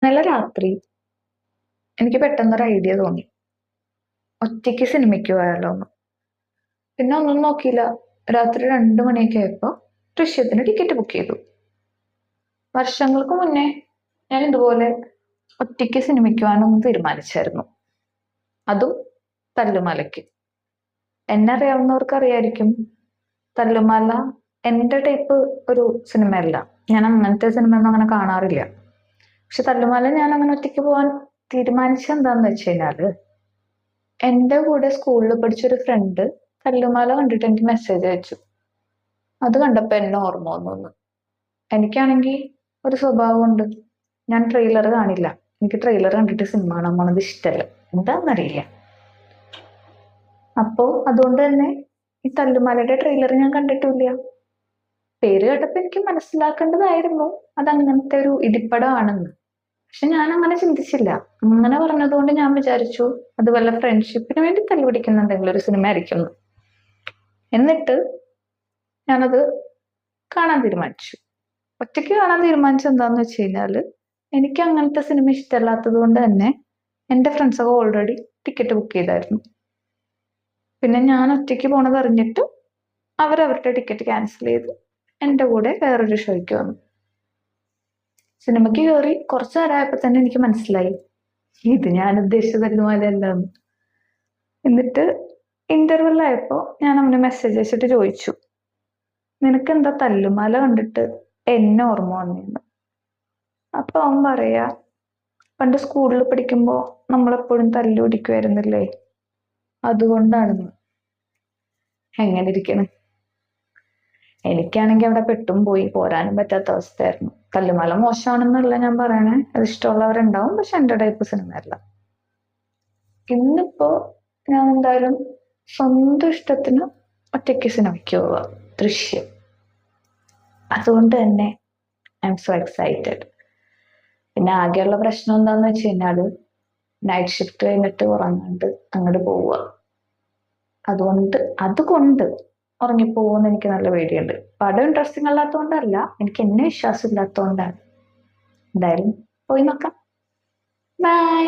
നല്ല രാത്രി എനിക്ക് പെട്ടെന്നൊരു ഐഡിയ തോന്നി. ഒറ്റയ്ക്ക് സിനിമയ്ക്ക് പോയാലോ എന്ന്. പിന്നെ ഒന്നും നോക്കിയില്ല. രാത്രി 2 മണിയൊക്കെ ആയപ്പോ ദൃശ്യത്തിന് ടിക്കറ്റ് ബുക്ക് ചെയ്തു. വർഷങ്ങൾക്ക് മുന്നേ ഞാൻ ഇതുപോലെ ഒറ്റയ്ക്ക് സിനിമയ്ക്ക് പോകാനൊന്ന് തീരുമാനിച്ചായിരുന്നു. അതും തല്ലുമാലയ്ക്ക്. എന്നെ അറിയാവുന്നവർക്ക് അറിയായിരിക്കും, തല്ലുമാല എന്റെ ടൈപ്പ് ഒരു സിനിമയല്ല. ഞാൻ അങ്ങനത്തെ സിനിമ ഒന്നും അങ്ങനെ കാണാറില്ല. പക്ഷെ തല്ലുമാല ഞാൻ അങ്ങനെ ഒറ്റയ്ക്ക് പോകാൻ തീരുമാനിച്ചത് എന്താന്ന് വെച്ച് കഴിഞ്ഞാല്, എന്റെ കൂടെ സ്കൂളിൽ പഠിച്ചൊരു ഫ്രണ്ട് തല്ലുമാല കണ്ടിട്ട് എനിക്ക് മെസ്സേജ് അയച്ചു. അത് കണ്ടപ്പോ എന്നെ ഓർമ്മ വന്നു. എനിക്കാണെങ്കിൽ ഒരു സ്വഭാവമുണ്ട്, ഞാൻ ട്രെയിലർ കാണില്ല. എനിക്ക് ട്രെയിലർ കണ്ടിട്ട് സിനിമ കാണാൻ പോണത് ഇഷ്ടമല്ല, എന്താണെന്നറിയില്ല. അപ്പോ അതുകൊണ്ട് തന്നെ ഈ തല്ലുമാലയുടെ ട്രെയിലർ ഞാൻ കണ്ടിട്ടില്ല. പേര് കേട്ടപ്പോ എനിക്ക് മനസ്സിലാക്കേണ്ടതായിരുന്നു അത് അങ്ങനത്തെ ഒരു ഇടിപ്പടമാണെന്ന്. പക്ഷെ ഞാൻ അങ്ങനെ ചിന്തിച്ചില്ല. അങ്ങനെ പറഞ്ഞതുകൊണ്ട് ഞാൻ വിചാരിച്ചു അത് വല്ല ഫ്രണ്ട്ഷിപ്പിന് വേണ്ടി തല്ലുപിടിക്കുന്ന എന്തെങ്കിലും ഒരു സിനിമ ആയിരിക്കും എന്ന്. എന്നിട്ട് ഞാനത് കാണാൻ തീരുമാനിച്ചു. ഒറ്റയ്ക്ക് കാണാൻ തീരുമാനിച്ചത് എന്താന്ന് വെച്ച് കഴിഞ്ഞാല്, എനിക്ക് അങ്ങനത്തെ സിനിമ ഇഷ്ടമല്ലാത്തത് കൊണ്ട് തന്നെ എന്റെ ഫ്രണ്ട്സൊക്കെ ഓൾറെഡി ടിക്കറ്റ് ബുക്ക് ചെയ്തായിരുന്നു. പിന്നെ ഞാൻ ഒറ്റയ്ക്ക് പോണത് അറിഞ്ഞിട്ട് അവരവരുടെ ടിക്കറ്റ് ക്യാൻസൽ ചെയ്ത് എന്റെ കൂടെ വേറൊരു ഷോയ്ക്ക് വന്നു. സിനിമയ്ക്ക് കയറി കുറച്ചു നേരമായപ്പോ തന്നെ എനിക്ക് മനസ്സിലായി ഇത് ഞാൻ ഉദ്ദേശിച്ച തല്ലുമാലയല്ലാന്ന്. എന്നിട്ട് ഇന്റർവെൽ ആയപ്പോ ഞാൻ അവന് മെസ്സേജ് അയച്ചിട്ട് ചോദിച്ചു, നിനക്ക് എന്താ തല്ലുമാല കണ്ടിട്ട് എന്നെ ഓർമ്മ വന്നിരുന്നു? അപ്പൊ അവൻ പറയാ, പണ്ട് സ്കൂളിൽ പഠിക്കുമ്പോ നമ്മളെപ്പോഴും തല്ലു പിടിക്കുമായിരുന്നില്ലേ, അതുകൊണ്ടാണെന്ന്. എങ്ങനെ ഇരിക്കണ്? എനിക്കാണെങ്കിൽ അവിടെ പെട്ടും പോയി, പോരാനും പറ്റാത്ത അവസ്ഥയായിരുന്നു. തല്ലുമാല മോശമാണെന്നല്ല ഞാൻ പറയണേ, അത് ഇഷ്ടമുള്ളവരുണ്ടാവും, പക്ഷെ എന്റെ ടൈപ്പ് സിനിമയല്ല. ഇന്നിപ്പോ ഞാൻ എന്തായാലും സ്വന്തം ഇഷ്ടത്തിന് ഒറ്റയ്ക്ക് സിനിമയ്ക്ക് പോവാ, ദൃശ്യം. അതുകൊണ്ട് തന്നെ ഐ എം സോ എക്സൈറ്റഡ്. പിന്നെ ആകെയുള്ള പ്രശ്നം എന്താന്ന് വെച്ച് കഴിഞ്ഞാല്, നൈറ്റ് ഷിഫ്റ്റ് കഴിഞ്ഞിട്ട് ഉറങ്ങാണ്ട് അങ്ങോട്ട് പോവുക. അതുകൊണ്ട് ഉറങ്ങിപ്പോകുമെന്ന് എനിക്ക് നല്ല പേടിയുണ്ട്. പടം ഇൻട്രസ്റ്റിംഗ് അല്ലാത്തതുകൊണ്ടല്ല, എനിക്ക് എന്നെ വിശ്വാസം ഇല്ലാത്തതുകൊണ്ടാണ്. എന്തായാലും പോയി നോക്കാം. ബൈ.